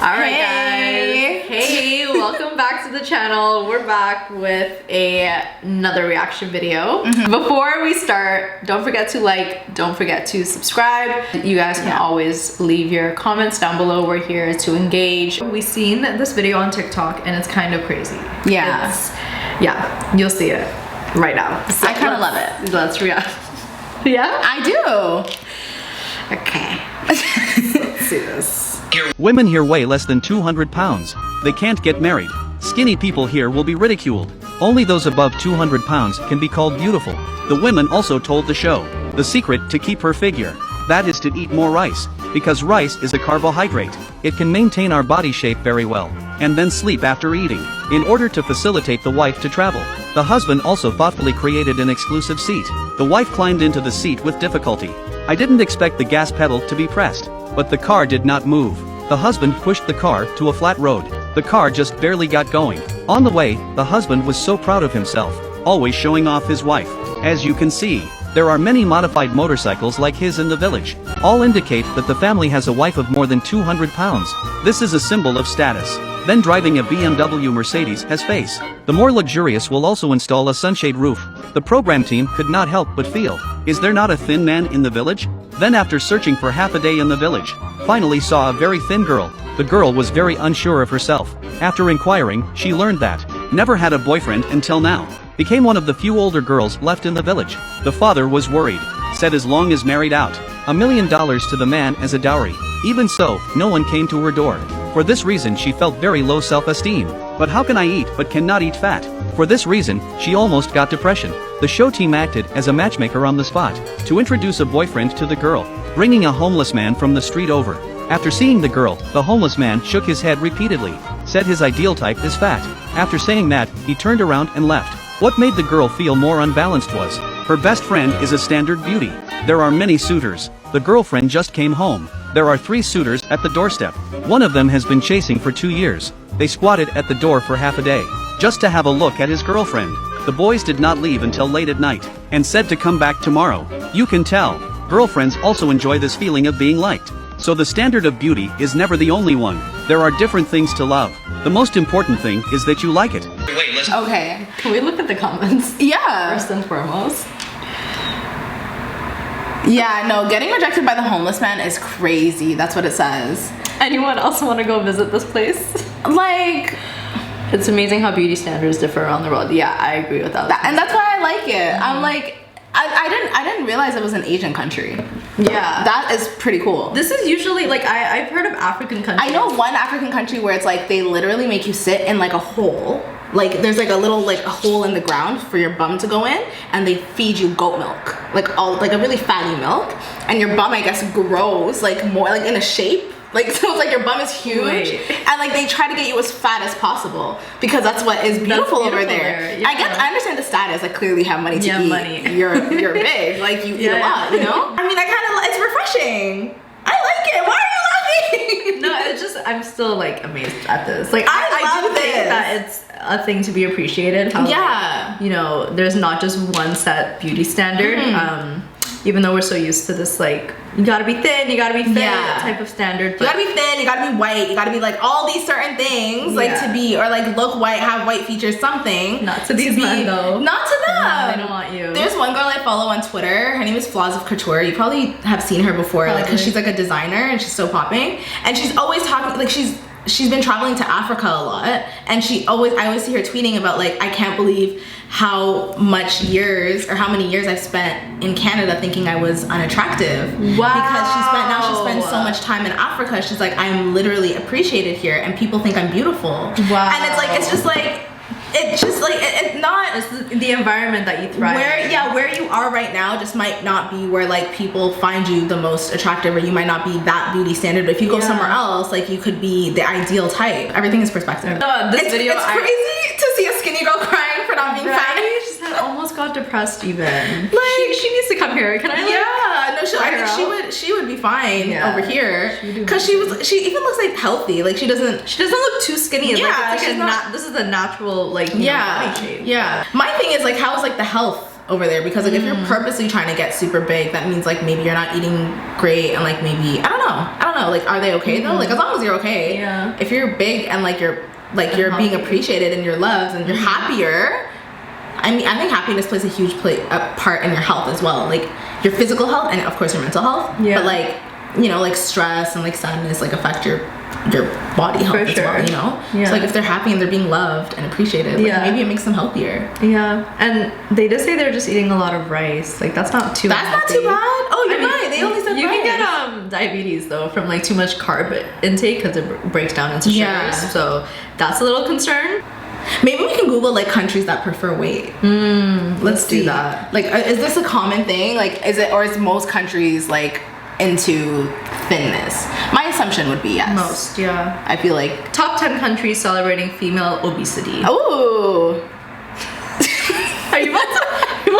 Alright Hey. guys, hey, welcome back to the channel. We're back with another reaction video. Before we start, don't forget to like, don't forget to subscribe. You guys can always leave your comments down below. We're here to engage. We've seen this video on TikTok and it's kind of crazy. Yeah, you'll see it right now. So I kind of love it. Let's react. Yeah? I do. Okay. Let's see this. Women here weigh less than 200 pounds. They can't get married. Skinny people here will be ridiculed. Only those above 200 pounds can be called beautiful. The women also told the show the secret to keep her figure. That is to eat more rice, because rice is a carbohydrate. It can maintain our body shape very well, and then sleep after eating, in order to facilitate the wife to travel. The husband also thoughtfully created an exclusive seat. The wife climbed into the seat with difficulty. I didn't expect the gas pedal to be pressed, but the car did not move. The husband pushed the car to a flat road. The car just barely got going. On the way, the husband was so proud of himself, always showing off his wife. As you can see, there are many modified motorcycles like his in the village. All indicate that the family has a wife of more than 200 pounds. This is a symbol of status. Then driving a BMW Mercedes has face. The more luxurious will also install a sunshade roof. The program team could not help but feel, is there not a thin man in the village? Then after searching for half a day in the village, finally saw a very thin girl. The girl was very unsure of herself. After inquiring, she learned that never had a boyfriend until now. Became one of the few older girls left in the village. The father was worried. Said as long as married out, $1 million to the man as a dowry. Even so, no one came to her door. For this reason she felt very low self-esteem. But how can I eat but cannot eat fat? For this reason, she almost got depression. The show team acted as a matchmaker on the spot, to introduce a boyfriend to the girl, bringing a homeless man from the street over. After seeing the girl, the homeless man shook his head repeatedly, said his ideal type is fat. After saying that, he turned around and left. What made the girl feel more unbalanced was, her best friend is a standard beauty. There are many suitors. The girlfriend just came home. There are 3 suitors at the doorstep. One of them has been chasing for 2 years. They squatted at the door for half a day, just to have a look at his girlfriend. The boys did not leave until late at night, and said to come back tomorrow. You can tell, girlfriends also enjoy this feeling of being liked. So the standard of beauty is never the only one. There are different things to love. The most important thing is that you like it. Okay. Can we look at the comments? Yeah. First and foremost. Yeah, no, getting rejected by the homeless man is crazy. That's what it says. Anyone else want to go visit this place? Like, it's amazing how beauty standards differ around the world. Yeah, I agree with that. and that's why I like it. I'm like, I didn't realize it was an Asian country. Yeah, that is pretty cool. This is usually like I've heard of African countries. I know one African country where it's like they literally make you sit in like a hole. Like there's like a little like a hole in the ground for your bum to go in, and they feed you goat milk, like a really fatty milk, and your bum I guess grows like more like in a shape. Like, so it's like your bum is huge, and like they try to get you as fat as possible because that's what is beautiful over there. Yeah. I understand the status. Like clearly you have money to eat. Money. You're big. Like you eat a lot. You know. I mean, it's refreshing. I like it. Why are you laughing? No, it's just I'm still like amazed at this. Like I do think that it's a thing to be appreciated. How, like, you know, there's not just one set beauty standard. Even though we're so used to this, like, you gotta be thin, you gotta be fit, type of standard. You gotta be thin, you gotta be white, you gotta be like all these certain things, like to be, or like look white, have white features, something. Not to these men though. Not to them. No, they don't want you. There's one girl I follow on Twitter, her name is Flaws of Couture. You probably have seen her before, like, cause she's like a designer and she's so popping. And she's always talking, like she's been traveling to Africa a lot, and I always see her tweeting about like, I can't believe how much years or how many years I've spent in Canada thinking I was unattractive. Wow. Because she spends so much time in Africa. She's like, I'm literally appreciated here and people think I'm beautiful. Wow. And it's just like it's the environment that you thrive in. Where you are right now just might not be where like people find you the most attractive, or you might not be that beauty standard, but if you go somewhere else, like you could be the ideal type. Everything is perspective. This video, it's crazy to see a skinny girl crying for not being fat. She said almost got depressed even. Like she needs to come here. Can I I think she would be fine over here, because she even looks like healthy. Like she doesn't look too skinny. Yeah, like this is a natural like body shape. Yeah. My thing is like, how is like the health over there? Because like if you're purposely trying to get super big, that means like maybe you're not eating great, and like maybe I don't know don't know. Like, are they okay though? Like, as long as you're okay. Yeah. If you're big and like you're being appreciated and you're loved and you're happier. I mean, I think happiness plays a huge part in your health as well. Like your physical health and of course your mental health. Yeah. But like, you know, like stress and like sadness like affect your body health as well, you know? Yeah. So like if they're happy and they're being loved and appreciated, like, maybe it makes them healthier. Yeah. And they just say they're just eating a lot of rice. Like that's not too That's not too bad. Oh, you're right. They only said you rice. can get diabetes though from like too much carb intake because it breaks down into sugars. Yeah. So that's a little concern. Maybe we can Google like countries that prefer weight. Let's do that. Like, is this a common thing? Like, is it, or is most countries like into thinness? My assumption would be yes. Most, yeah. I feel like Top 10 countries celebrating female obesity. oh. Are you about to go?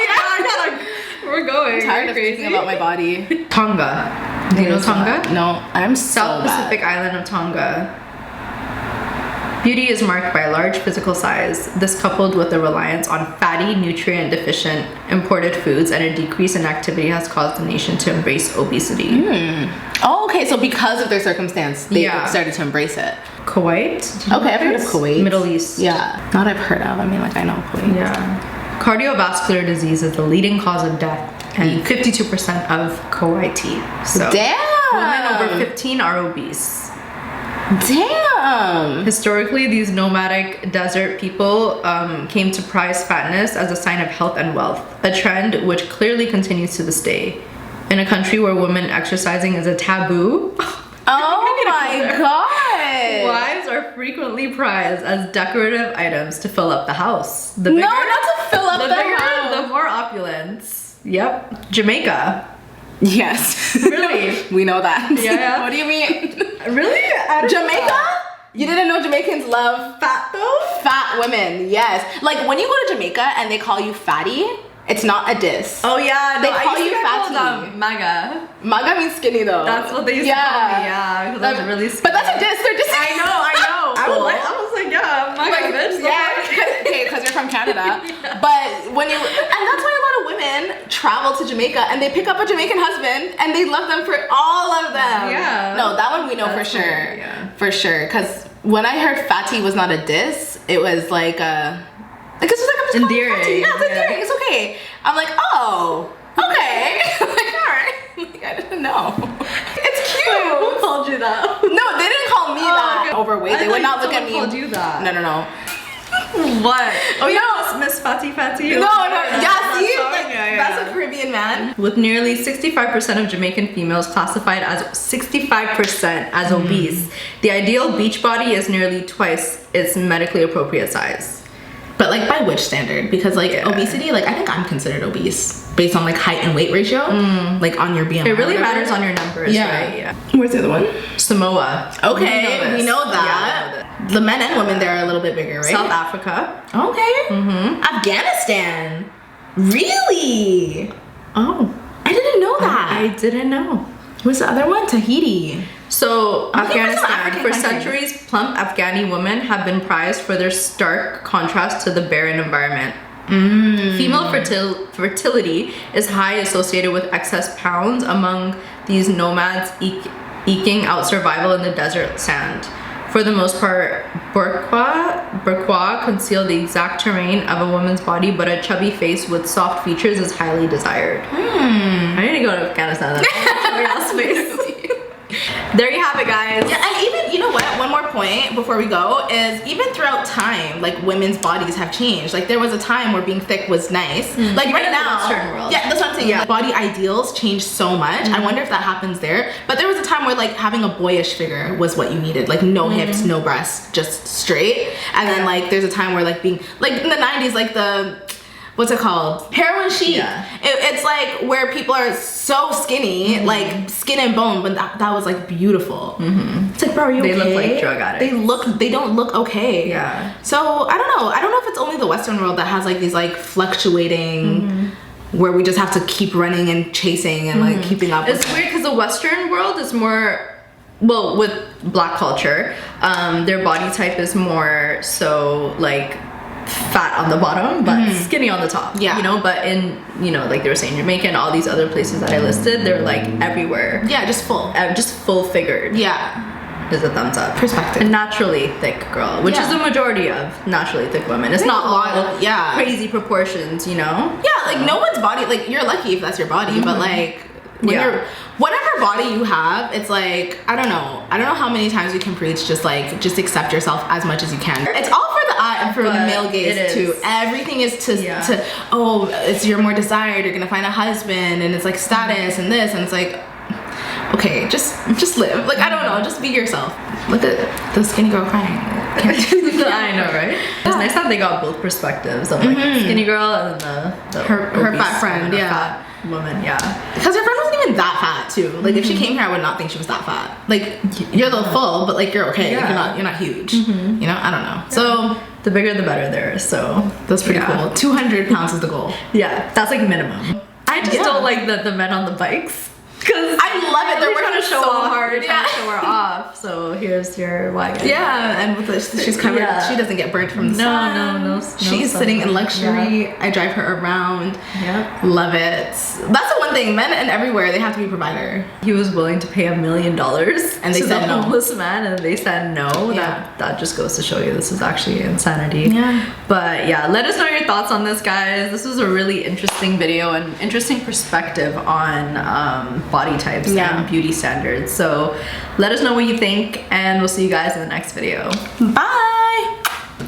Yeah, we're going. I'm tired You're of crazy. thinking about my body. Tonga. Do you know Tonga? No, I'm so South bad. Pacific island of Tonga. Beauty is marked by large physical size. This coupled with a reliance on fatty, nutrient-deficient imported foods and a decrease in activity has caused the nation to embrace obesity. Oh, okay. So because of their circumstance, they Yeah. started to embrace it. Kuwait? Do you know Okay, I've heard of this? Kuwait. Middle East. Yeah, not I've heard of. I mean, like I know Kuwait. Yeah. Cardiovascular disease is the leading cause of death and 52% of Kuwaiti. So Damn. women over 15 are obese. Damn. Historically, these nomadic desert people came to prize fatness as a sign of health and wealth, a trend which clearly continues to this day. In a country where women exercising is a taboo, Oh my god. wives are frequently prized as decorative items to fill up the house. The No, not to fill up the bigger, house. the more opulence. Yep. Jamaica. Yes. Really? We know that. Yeah. What do you mean? Really? Jamaica? You didn't know Jamaicans love Fat though? fat women? Yes. Like when you go to Jamaica and they call you fatty, it's not a diss. Oh yeah, They no, call I used you to get called, fatty. MAGA. Maga means skinny though. That's what they used to call me, yeah, because I was really skinny. But that's a diss. They're dissing. I know. I was like, yeah, MAGA bitch. Yeah, okay, because you're from Canada. But when you, and that's why a lot of women travel to Jamaica and they pick up a Jamaican husband and they love them for all of them. Yeah. No, that one we know That's for sure. weird, yeah. For sure. Because when I heard fatty was not a diss, it was like it's just like I'm just calling you Endearing, fatty. Yeah, it's yeah. endearing. It's okay. I'm like, oh, okay. Like, all right. Like, I didn't know. It's cute. Who called you that? No, they didn't call me that. okay. Overweight. They I would thought not look at someone me. called you that. No. What? Oh, you no. just Miss Fatty Fatty? No. Yeah, see? song? Like, that's a Caribbean man. With nearly 65% of Jamaican females classified as 65% as obese, the ideal beach body is nearly twice its medically appropriate size. But like by which standard? Because like obesity, like I think I'm considered obese based on like height and weight ratio, like on your BMI. It really or whatever. matters on your numbers, right? Yeah. Where's the other one? Samoa. Okay, we know this. that. Yeah, I know The men and women there are a little bit bigger, right? South Africa. Okay. Afghanistan. Really? Oh, I didn't know that. I didn't know. What's the other one? Tahiti. So I'm looking for some Afghanistan, African for countries. centuries, plump Afghani women have been prized for their stark contrast to the barren environment. Female fertility is high, associated with excess pounds among these nomads eking out survival in the desert sand. For the most part, burqa conceal the exact terrain of a woman's body, but a chubby face with soft features is highly desired. I need to go to Afghanistan. That's face. There you have it, guys. Yeah, and even, you know what, one more point before we go is even throughout time, like women's bodies have changed. Like there was a time where being thick was nice. Like Even right in the now, Western world. yeah, that's what I'm saying. Yeah. Like, body ideals change so much. I wonder if that happens there. But there was a time where like having a boyish figure was what you needed. Like no hips, no breasts, just straight. And then like there's a time where like being, like in the 90s, like what's it called? Heroin chic. Yeah. It's like where people are so skinny, like skin and bone, but that was like beautiful. It's like, bro, are you They okay? look like drug addicts. They don't look okay. Yeah. So I don't know if it's only the Western world that has like these like fluctuating, where we just have to keep running and chasing and like keeping up. It's weird because the Western world is more, well, with Black culture, their body type is more so like fat on the bottom, but skinny on the top. Yeah. You know, but in, you know, like they were saying, Jamaica and all these other places that I listed, they're like everywhere. Yeah, just full figured. Yeah. Is a thumbs up. Perspective. A naturally thick girl, which is the majority of naturally thick women. It's not all crazy proportions, you know? Yeah, like no one's body, like you're lucky if that's your body, but like when you're, whatever body you have, it's like, I don't know how many times we can preach just accept yourself as much as you can. It's all for the eye and for the male gaze too. Everything is to oh, it's you're more desired, you're gonna find a husband, and it's like status and this, and it's like, okay, just live. Like, I don't know, just be yourself. Look at the skinny girl crying. I know, right? It's nice that they got both perspectives of like the skinny girl and the her fat friend, fat woman, because her friend wasn't even that fat too. Like if she came here, I would not think she was that fat. Like you're a little full, but like you're okay. Like, you're not huge. You know, I don't know. So the bigger the better there. So that's pretty cool. 200 pounds is the goal. Yeah, that's like minimum. I just don't like the men on the bikes. Because I love it. They're working show so off. hard. Trying to show her off. So here's your wagon. Yeah, and with she's covered. She doesn't get burnt from the sun. No. She's sitting in luxury. Yeah. I drive her around. Yeah, love it. That's the one thing. Men and everywhere, they have to be a provider. He was willing to pay $1 million, and they said no. Homeless man, and they said no. Yeah. That just goes to show you this is actually insanity. Yeah. But yeah, let us know your thoughts on this, guys. This was a really interesting video and interesting perspective on body types and beauty standards. So let us know what you think, and we'll see you guys in the next video. Bye.